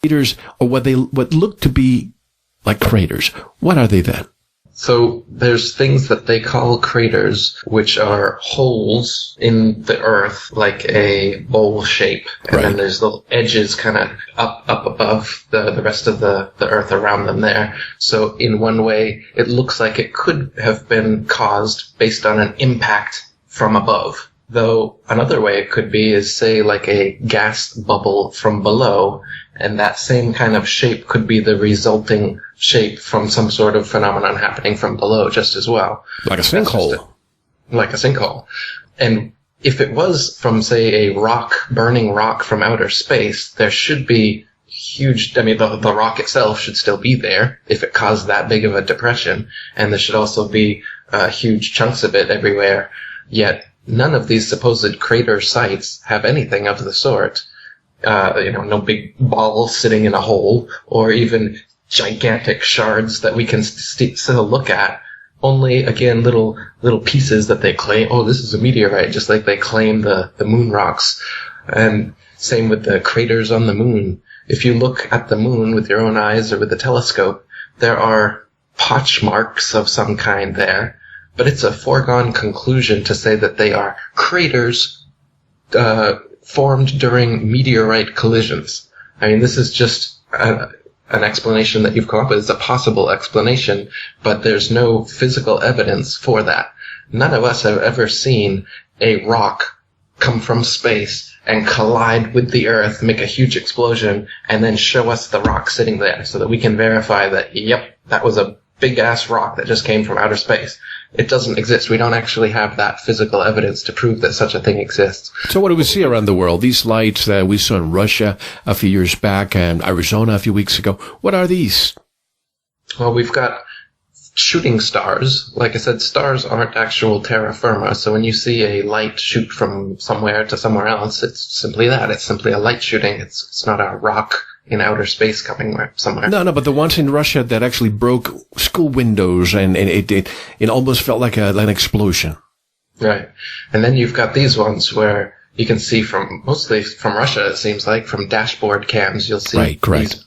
craters, or what look to be like craters. What are they then? So there's things that they call craters, which are holes in the earth, like a bowl shape. And then there's little edges kind of up above the rest of the earth around them there. So in one way, it looks like it could have been caused based on an impact from above. Though another way it could be is, say, like a gas bubble from below, and that same kind of shape could be the resulting shape from some sort of phenomenon happening from below just as well. Like a sinkhole. Like a sinkhole. And if it was from, say, a burning rock from outer space, there should be huge, the rock itself should still be there if it caused that big of a depression, and there should also be huge chunks of it everywhere. Yet none of these supposed crater sites have anything of the sort. No big ball sitting in a hole, or even gigantic shards that we can still look at. Only, again, little pieces that they claim, oh, this is a meteorite, just like they claim the moon rocks. And same with the craters on the moon. If you look at the moon with your own eyes or with a telescope, there are potch marks of some kind there. But it's a foregone conclusion to say that they are craters formed during meteorite collisions. I mean, this is just an explanation that you've come up with. It's a possible explanation, but there's no physical evidence for that. None of us have ever seen a rock come from space and collide with the Earth, make a huge explosion, and then show us the rock sitting there so that we can verify that, yep, that was a big-ass rock that just came from outer space. It doesn't exist. We don't actually have that physical evidence to prove that such a thing exists. So what do we see around the world? These lights that we saw in Russia a few years back and Arizona a few weeks ago, what are these? Well, we've got shooting stars. Like I said, stars aren't actual terra firma, so when you see a light shoot from somewhere to somewhere else, it's simply that. It's simply a light shooting. It's not a rock in outer space coming somewhere. No, but the ones in Russia that actually broke school windows and it almost felt like an explosion. Right. And then you've got these ones where you can see mostly from Russia, it seems like, from dashboard cams, you'll see these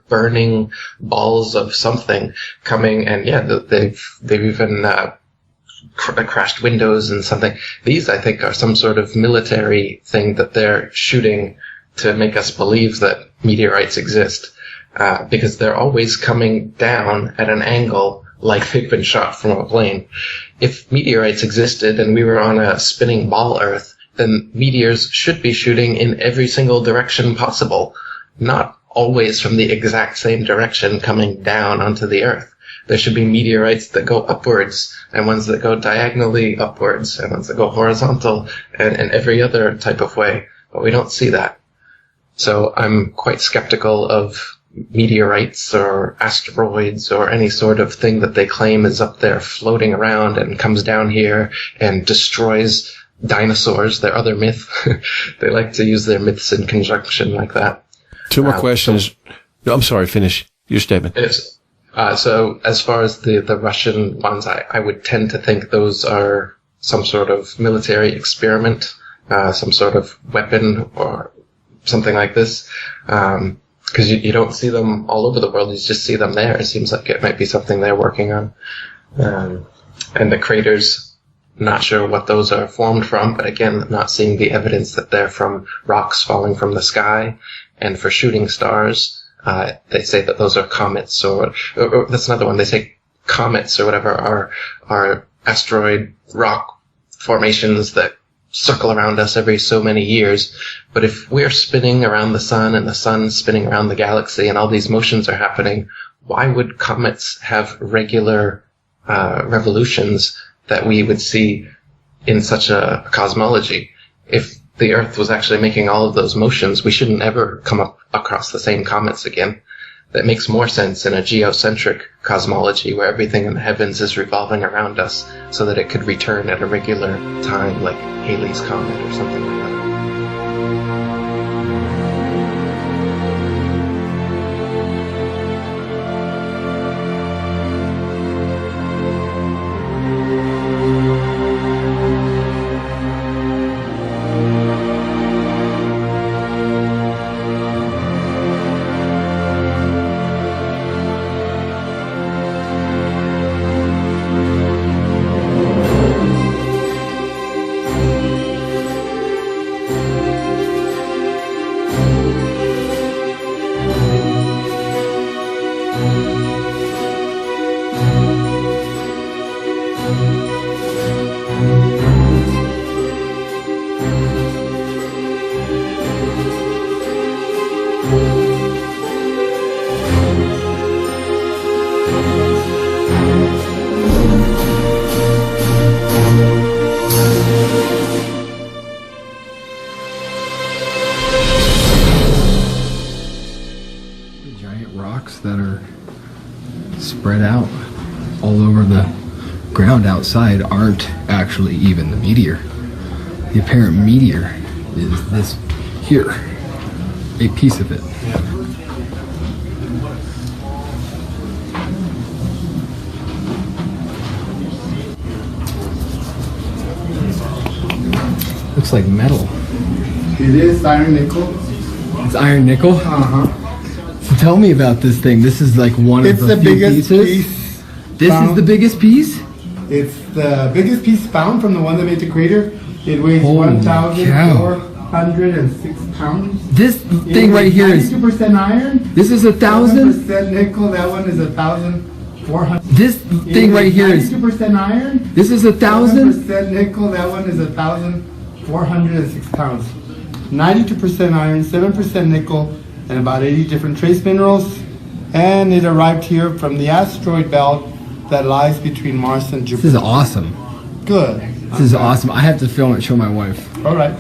burning balls of something coming, and they've even crashed windows and something. These, I think, are some sort of military thing that they're shooting to make us believe that meteorites exist, because they're always coming down at an angle like they've been shot from a plane. If meteorites existed and we were on a spinning ball Earth, then meteors should be shooting in every single direction possible, not always from the exact same direction coming down onto the Earth. There should be meteorites that go upwards, and ones that go diagonally upwards, and ones that go horizontal, and every other type of way, but we don't see that. So I'm quite skeptical of meteorites or asteroids or any sort of thing that they claim is up there floating around and comes down here and destroys dinosaurs, their other myth. They like to use their myths in conjunction like that. Two more questions. No, I'm sorry, finish your statement. So as far as the Russian ones, I would tend to think those are some sort of military experiment, some sort of weapon or something like this, because you don't see them all over the world. You just see them there. It seems like it might be something they're working on. And the craters, not sure what those are formed from, but again, not seeing the evidence that they're from rocks falling from the sky. And for shooting stars, they say that those are comets, or that's another one. They say comets or whatever are asteroid rock formations that circle around us every so many years. But if we're spinning around the sun and the sun's spinning around the galaxy and all these motions are happening, why would comets have regular revolutions that we would see in such a cosmology? If the Earth was actually making all of those motions, we shouldn't ever come up across the same comets again. That makes more sense in a geocentric cosmology where everything in the heavens is revolving around us so that it could return at a regular time, like Halley's Comet or something like that. The giant rocks that are spread out all over the ground outside aren't actually even the meteor. The apparent meteor is this here, a piece of it. Looks like metal. It is iron nickel. It's iron nickel? So tell me about this thing. This is like one of the few biggest pieces. piece. This is the biggest piece? It's the biggest piece found from the one that made the crater. It weighs Holy 1,406 pounds. This thing right here is 92% iron. This is 1,000. 7% nickel. That one is 1,400. This thing right here is 92% iron. This is 1,000. 7% nickel. That one is 1,406 pounds. 92% iron, 7% nickel, and about 80 different trace minerals. And it arrived here from the asteroid belt that lies between Mars and Jupiter. This is awesome. Good. This is awesome. I have to film it. Show my wife. All right.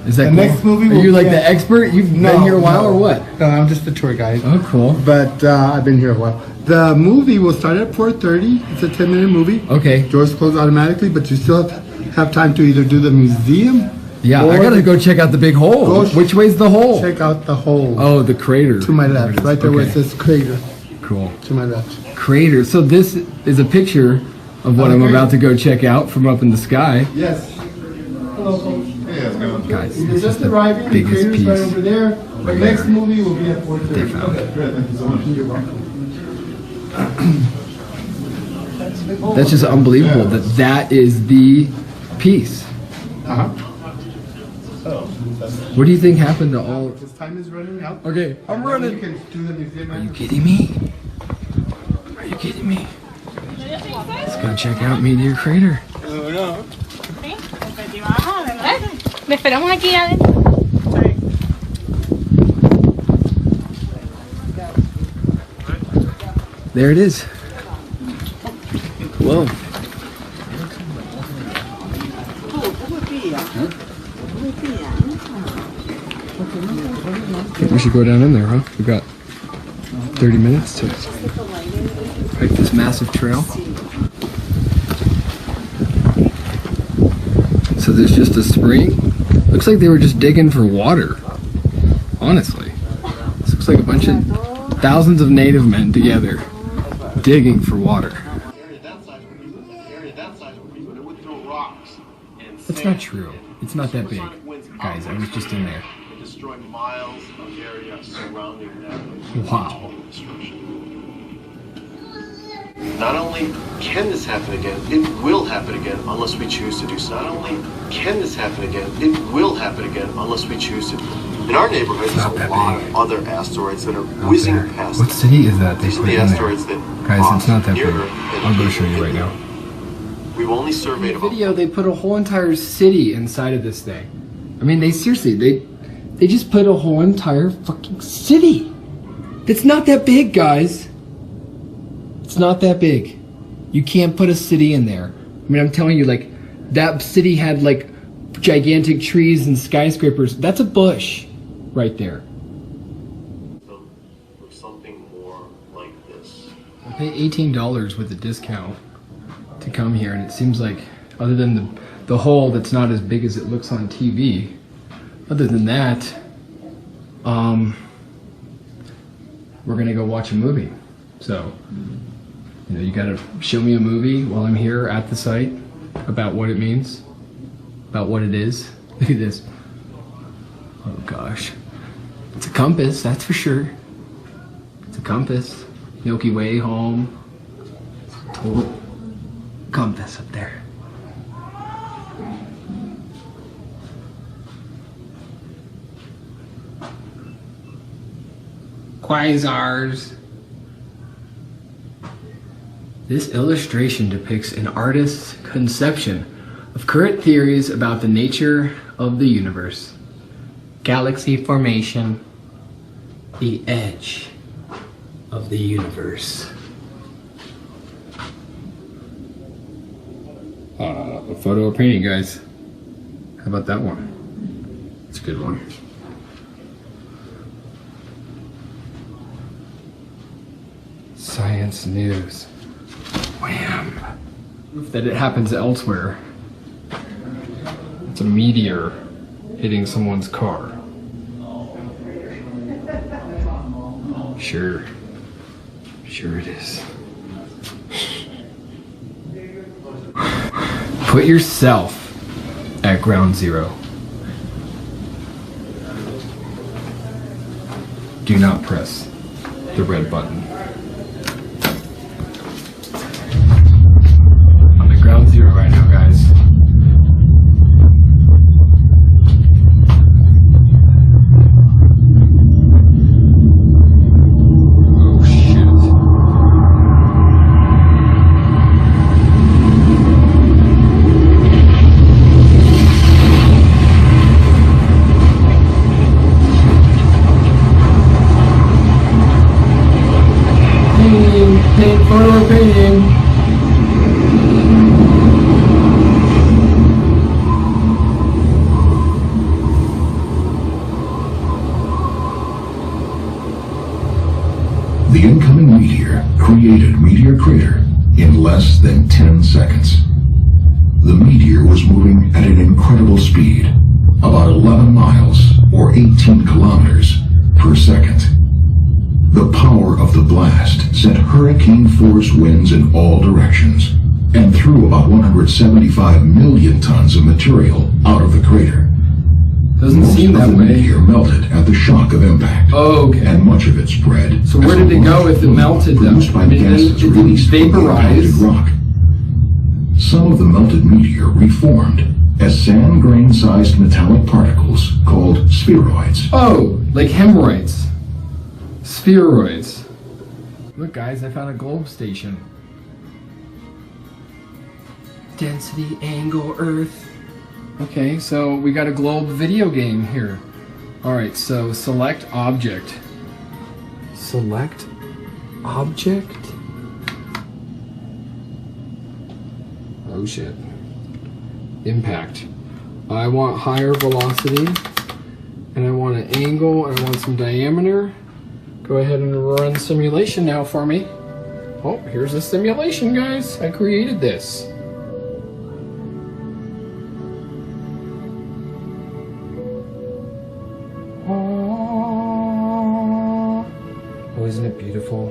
Is that The cool? next movie Are will you like be the expert? You've been here a while or what? No, I'm just the tour guide. Oh, cool. But I've been here a while. The movie will start at 4:30. It's a 10-minute movie. Okay. Doors close automatically, but you still have time to either do the museum. Yeah, I or gotta go check out the big hole. Go Which way's the hole? check out the hole. Oh, the crater. To my left, right there where it says crater. Cool. To my left. Crater. So this is a picture of what I'm about to go check out from up in the sky. Yes. Hello, folks. Hey, how's it going? Guys, We're this is just the arriving. The biggest crater's right piece. over there. The right next there. movie will be at 4:30. They found. Okay, great. Thank you so much. You're welcome. That's just unbelievable that is the piece. What do you think happened to all? This time is running out. Okay, I'm You running. can do the museum. Are you kidding me? Are you kidding me? Let's go check out Meteor Crater. Me esperamos aquí adentro. There it is. Whoa. We should go down in there, huh? We got 30 minutes to hike this massive trail. So there's just a spring. Looks like they were just digging for water. Honestly. This looks like a bunch of thousands of native men together digging for water. That's not true. It's not that big. Guys, I was just in there. Destroy miles of area surrounding that. Wow. Not only can this happen again, it will happen again unless we choose to do so. Not only can this happen again, it will happen again unless we choose to. In our neighborhood, there's a lot of other asteroids that are whizzing past. What city is that they These are put the in there? asteroids that Guys, it's not that near big. Earth and I'll go show you right now. We've only surveyed In the about video, they put a whole entire city inside of this thing. I mean, they seriously, they just put a whole entire fucking city. It's not that big, guys. It's not that big. You can't put a city in there. I mean, I'm telling you, like, that city had, like, gigantic trees and skyscrapers. That's a bush right there. something more like this. I pay $18 with a discount to come here, and it seems like, other than the hole that's not as big as it looks on TV, other than that, we're gonna go watch a movie. So, you know, you gotta show me a movie while I'm here at the site about what it means, about what it is. Look at this. Oh gosh. It's a compass, that's for sure. It's a compass. Milky Way home. Total compass up there. Quasars. This illustration depicts an artist's conception of current theories about the nature of the universe, galaxy formation, the edge of the universe. A photo or painting, guys. How about that one? It's a good one. Science news. Wham! Proof that it happens elsewhere. It's a meteor hitting someone's car. Sure. Sure it is. Put yourself at ground zero. Do not press the red button. I'm at ground zero right now, guys. Oh shit. Pain, photo painting. The incoming meteor created Meteor Crater in less than 10 seconds. The meteor was moving at an incredible speed, about 11 miles or 18 kilometers per second. The power of the blast sent hurricane-force winds in all directions and threw about 175 million tons of material out of the crater. Doesn't seem that Most of the way. meteor melted at the shock of impact. Oh, okay. And much of it spread. So where as did it go if it melted them? produced by the It didn't- gases it didn't released from the vaporize. impacted rock. Some of the melted meteor reformed as sand-grain-sized metallic particles called spheroids. Oh, like hemorrhoids. Spheroids. Look guys, I found a globe station. Density, angle, Earth. Okay, so we got a globe video game here. Alright, so select object. Select object? Oh shit. Impact. I want higher velocity, and I want an angle, and I want some diameter. Go ahead and run simulation now for me. Oh, here's the simulation, guys. I created this. Oh, isn't it beautiful?